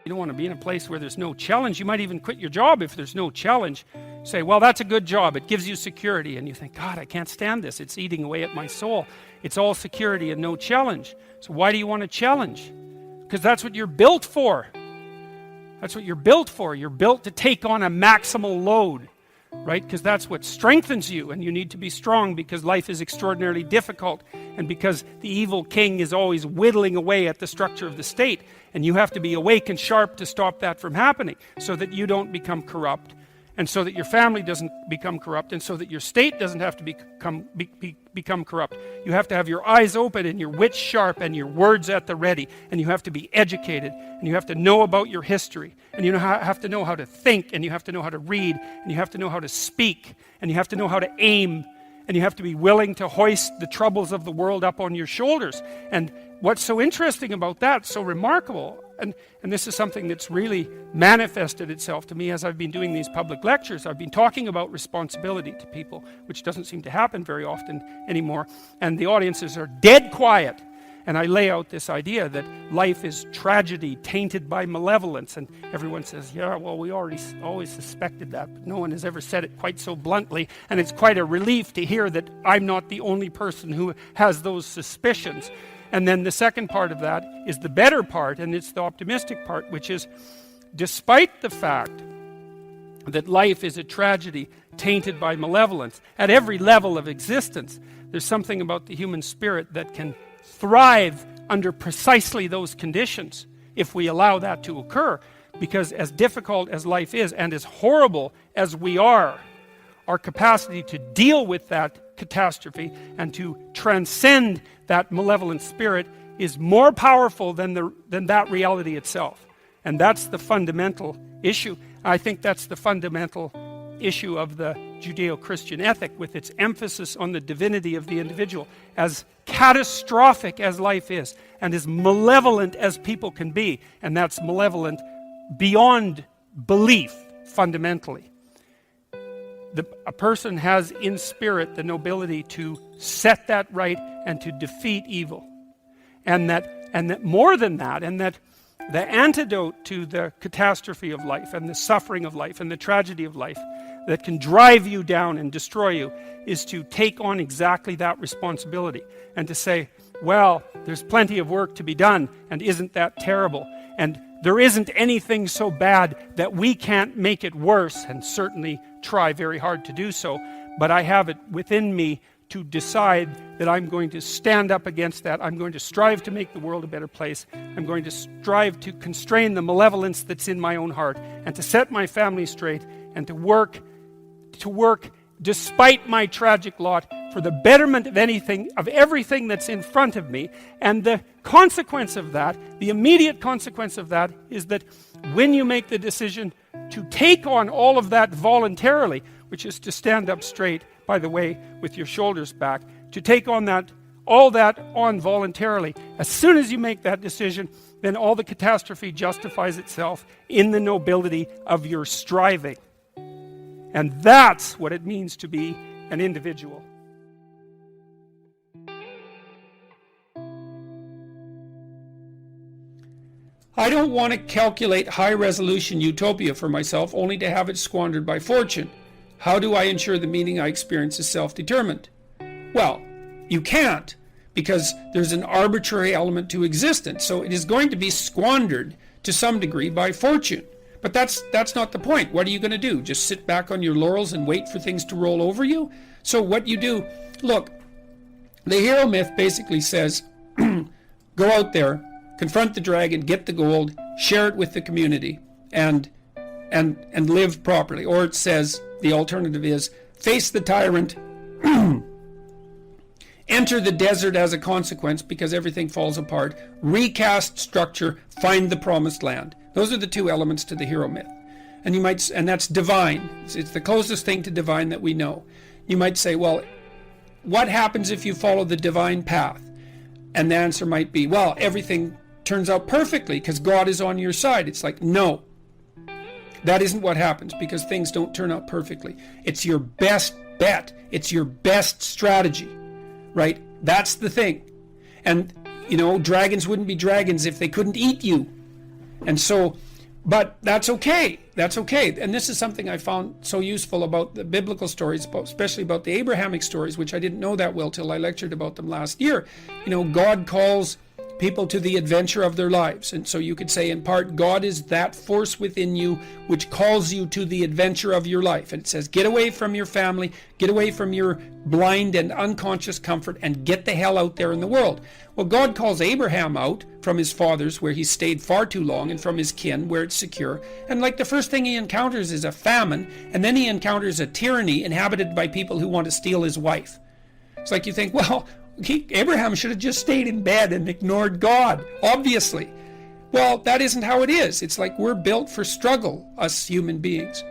You don't want to be in a place where there's no challenge. You might even quit your job if there's no challenge. Say, well, that's a good job. It gives you security. And you think, God, I can't stand this. It's eating away at my soul. It's all security and no challenge. So why do you want to challenge? Because that's what you're built for. That's what you're built for. You're built to take on a maximal load, right? Because that's what strengthens you, and you need to be strong because life is extraordinarily difficult, and because the evil king is always whittling away at the structure of the state, and you have to be awake and sharp to stop that from happening, so that you don't become corrupt, and so that your family doesn't become corrupt, and so that your state doesn't have to become corrupt. You have to have your eyes open and your wits sharp and your words at the ready, and you have to be educated, and you have to know about your history, and you have to know how to think, and you have to know how to read, and you have to know how to speak, and you have to know how to aim, and you have to be willing to hoist the troubles of the world up on your shoulders. And what's so interesting about that, so remarkable, and this is something that's really manifested itself to me as I've been doing these public lectures. I've been talking about responsibility to people, which doesn't seem to happen very often anymore, and the audiences are dead quiet. And I lay out this idea that life is tragedy tainted by malevolence, and everyone says, yeah, well, we always suspected that, but no one has ever said it quite so bluntly, and it's quite a relief to hear that I'm not the only person who has those suspicions. And then the second part of that is the better part, and it's the optimistic part, which is, despite the fact that life is a tragedy tainted by malevolence, at every level of existence, there's something about the human spirit that can thrive under precisely those conditions if we allow that to occur. Because as difficult as life is, and as horrible as we are, our capacity to deal with that catastrophe and to transcend that malevolent spirit is more powerful than that reality itself. And that's the fundamental issue. I think that's the fundamental issue of the Judeo-Christian ethic, with its emphasis on the divinity of the individual. As catastrophic as life is, and as malevolent as people can be, and that's malevolent beyond belief, fundamentally. A person has in spirit the nobility to set that right and to defeat evil. And that more than that, and that the antidote to the catastrophe of life and the suffering of life and the tragedy of life that can drive you down and destroy you is to take on exactly that responsibility and to say, well, there's plenty of work to be done, and isn't that terrible? And there isn't anything so bad that we can't make it worse, and certainly try very hard to do so, but I have it within me to decide that I'm going to stand up against that. I'm going to strive to make the world a better place. I'm going to strive to constrain the malevolence that's in my own heart, and to set my family straight, and to work despite my tragic lot for the betterment of everything that's in front of me. And the consequence of that, the immediate consequence of that, is that when you make the decision to take on all of that voluntarily, which is to stand up straight, by the way, with your shoulders back, to take on all that on voluntarily, as soon as you make that decision, then all the catastrophe justifies itself in the nobility of your striving. And that's what it means to be an individual. I don't want to calculate high-resolution utopia for myself only to have it squandered by fortune. How do I ensure the meaning I experience is self-determined? Well, you can't, because there's an arbitrary element to existence, so it is going to be squandered to some degree by fortune. But that's not the point. What are you going to do? Just sit back on your laurels and wait for things to roll over you? So what you do, look, the hero myth basically says, go out there, confront the dragon, get the gold, share it with the community, and live properly. Or it says, the alternative is, face the tyrant, enter the desert as a consequence because everything falls apart, recast structure, find the promised land. Those are the two elements to the hero myth. And that's divine. It's the closest thing to divine that we know. You might say, well, what happens if you follow the divine path? And the answer might be, well, everything turns out perfectly because God is on your side. It's like, no. That isn't what happens, because things don't turn out perfectly. It's your best bet. It's your best strategy, right? That's the thing. And, dragons wouldn't be dragons if they couldn't eat you. And so But that's okay. That's okay. And this is something I found so useful about the biblical stories, especially about the Abrahamic stories, which I didn't know that well till I lectured about them last year. You know, God calls people to the adventure of their lives. And so you could say, in part, God is that force within you which calls you to the adventure of your life. And it says, get away from your family, get away from your blind and unconscious comfort, and get the hell out there in the world. Well, God calls Abraham out from his fathers, where he stayed far too long, and from his kin, where it's secure. And like the first thing he encounters is a famine, and then he encounters a tyranny inhabited by people who want to steal his wife. It's like you think, well, Abraham should have just stayed in bed and ignored God, obviously. Well, that isn't how it is. It's like we're built for struggle, us human beings.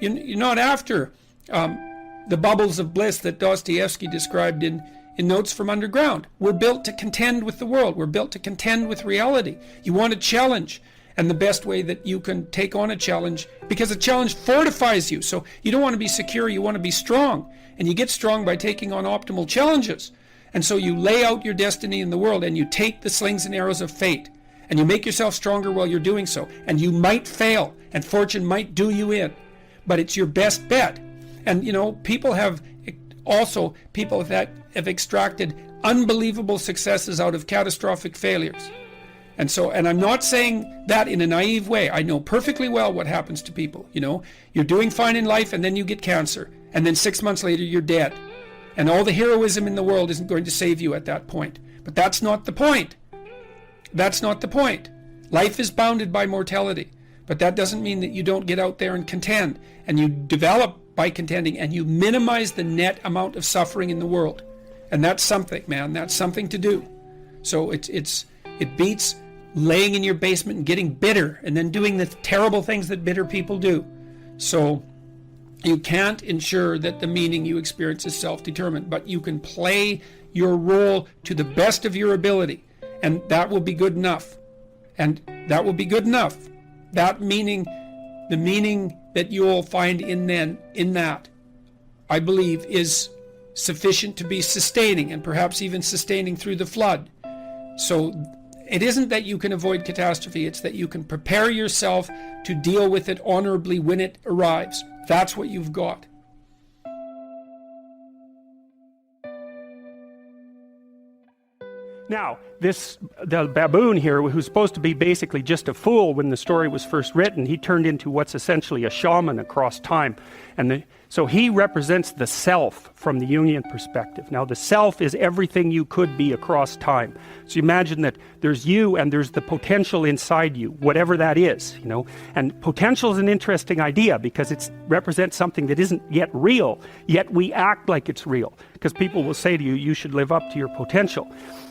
You're not after the bubbles of bliss that Dostoevsky described in Notes from Underground. We're built to contend with the world. We're built to contend with reality. You want a challenge. And the best way that you can take on a challenge, because a challenge fortifies you. So you don't want to be secure, you want to be strong. And you get strong by taking on optimal challenges. And so you lay out your destiny in the world, and you take the slings and arrows of fate, and you make yourself stronger while you're doing so. And you might fail, and fortune might do you in, but it's your best bet. And you know, people that have extracted unbelievable successes out of catastrophic failures. And I'm not saying that in a naive way. I know perfectly well what happens to people. You know, you're doing fine in life, and then you get cancer, and then 6 months later you're dead. And all the heroism in the world isn't going to save you at that point. But that's not the point. That's not the point. Life is bounded by mortality. But that doesn't mean that you don't get out there and contend. And you develop by contending, and you minimize the net amount of suffering in the world. And that's something, man. That's something to do. So it beats laying in your basement and getting bitter and then doing the terrible things that bitter people do. So you can't ensure that the meaning you experience is self-determined, but you can play your role to the best of your ability, and that will be good enough. And that will be good enough. That meaning, the meaning that you will find in that, I believe, is sufficient to be sustaining, and perhaps even sustaining through the flood. So it isn't that you can avoid catastrophe, it's that you can prepare yourself to deal with it honorably when it arrives. That's what you've got. Now, the baboon here, who's supposed to be basically just a fool when the story was first written, he turned into what's essentially a shaman across time. So he represents the self from the Jungian perspective. Now, the self is everything you could be across time. So you imagine that there's you and there's the potential inside you, whatever that is, you know. And potential is an interesting idea because it represents something that isn't yet real, yet we act like it's real. Because people will say to you, you should live up to your potential.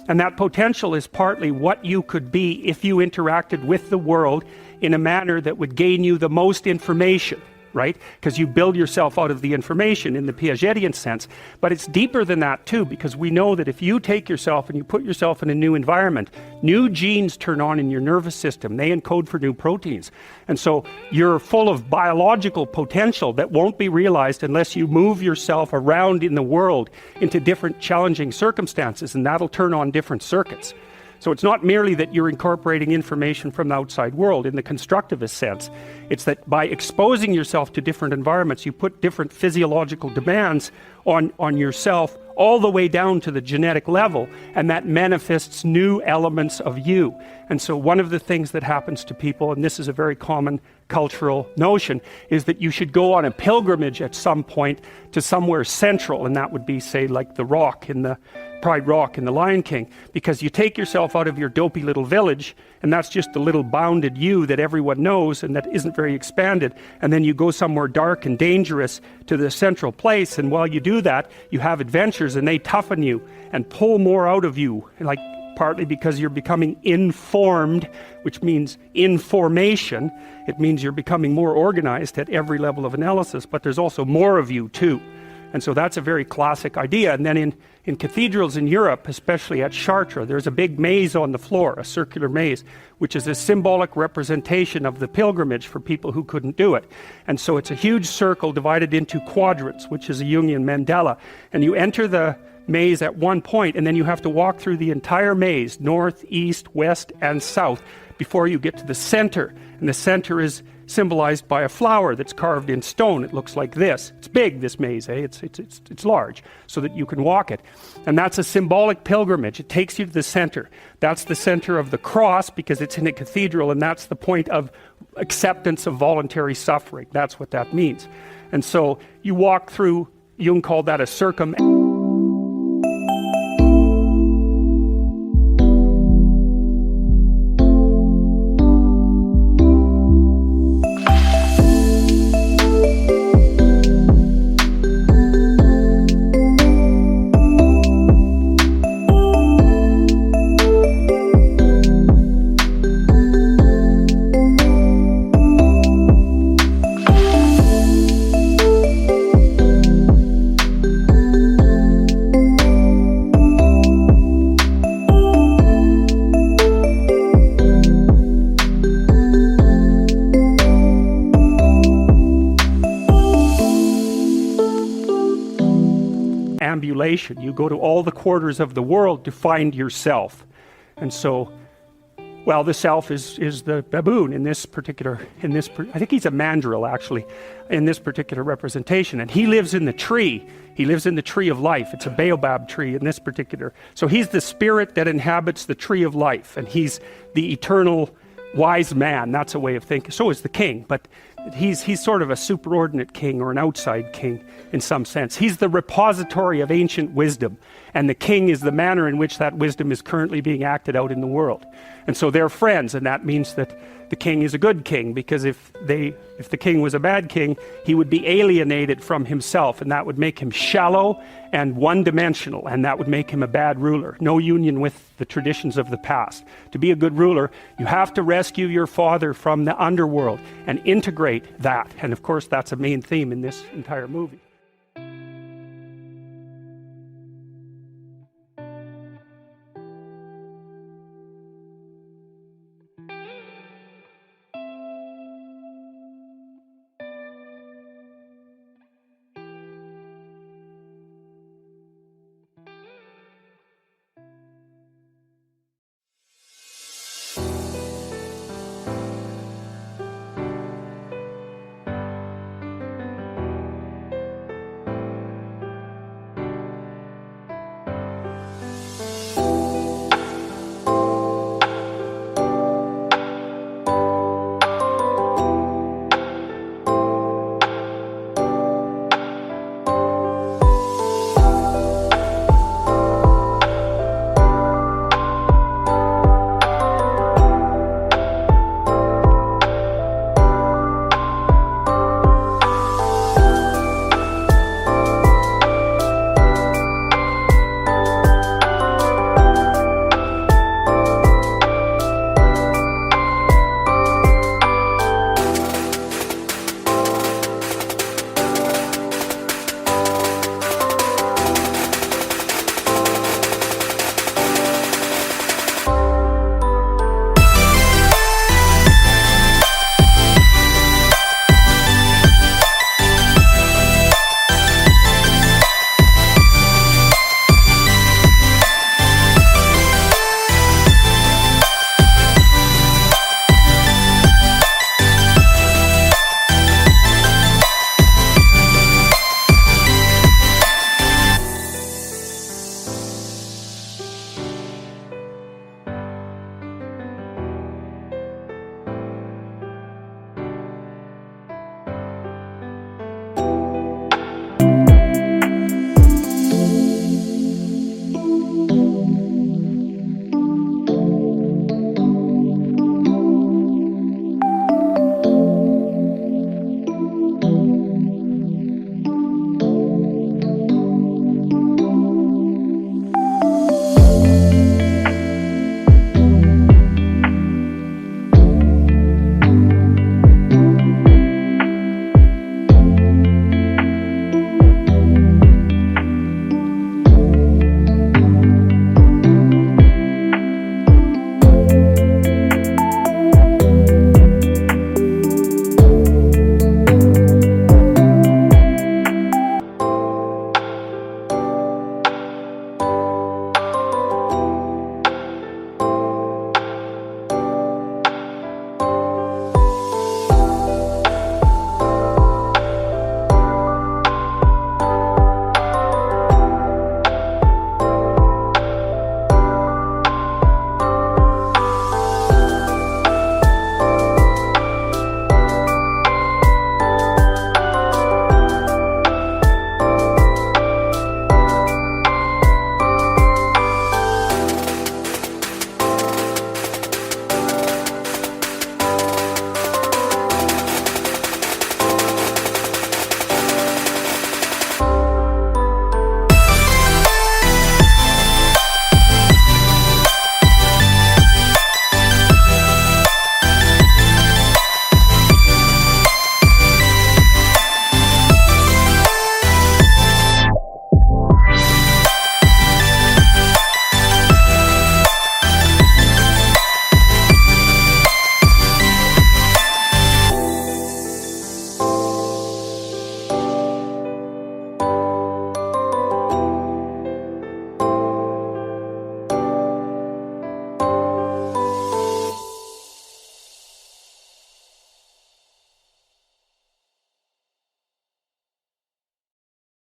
And that potential is partly what you could be if you interacted with the world in a manner that would gain you the most information, right? Because you build yourself out of the information in the Piagetian sense. But it's deeper than that too, because we know that if you take yourself and you put yourself in a new environment, new genes turn on in your nervous system. They encode for new proteins. And so you're full of biological potential that won't be realized unless you move yourself around in the world into different challenging circumstances, and that'll turn on different circuits. So it's not merely that you're incorporating information from the outside world in the constructivist sense. It's that by exposing yourself to different environments, you put different physiological demands on yourself all the way down to the genetic level, and that manifests new elements of you. And so one of the things that happens to people, and this is a very common cultural notion, is that you should go on a pilgrimage at some point to somewhere central, and that would be, say, like the rock in the Pride Rock in The Lion King, because you take yourself out of your dopey little village, and that's just the little bounded you that everyone knows and that isn't very expanded, and then you go somewhere dark and dangerous to the central place, and while you do that, you have adventures, and they toughen you and pull more out of you, like partly because you're becoming informed, which means information. It means you're becoming more organized at every level of analysis, but there's also more of you too. And so that's a very classic idea. And then in cathedrals in Europe, especially at Chartres, there's a big maze on the floor, a circular maze, which is a symbolic representation of the pilgrimage for people who couldn't do it. And so it's a huge circle divided into quadrants, which is a Jungian mandala. And you enter the maze at one point, and then you have to walk through the entire maze, north, east, west, and south, before you get to the center. And the center is symbolized by a flower that's carved in stone. It looks like this. It's big, this maze, eh? It's large, so that you can walk it. And that's a symbolic pilgrimage. It takes you to the center. That's the center of the cross, because it's in a cathedral, and that's the point of acceptance of voluntary suffering. That's what that means. And so you walk through, Jung called that a ambulation. You go to all the quarters of the world to find yourself. And so, well, the self is the baboon in this particular, I think he's a mandrill actually, in this particular representation. And he lives in the tree. He lives in the tree of life. It's a baobab tree in this particular. So he's the spirit that inhabits the tree of life. And he's the eternal wise man. That's a way of thinking. So is the king, but he's sort of a superordinate king, or an outside king in some sense. He's the repository of ancient wisdom, and the king is the manner in which that wisdom is currently being acted out in the world. And so they're friends, and that means that the king is a good king, because if the king was a bad king, he would be alienated from himself, and that would make him shallow and one-dimensional, and that would make him a bad ruler. No union with the traditions of the past. To be a good ruler, you have to rescue your father from the underworld and integrate that. And of course, that's a main theme in this entire movie.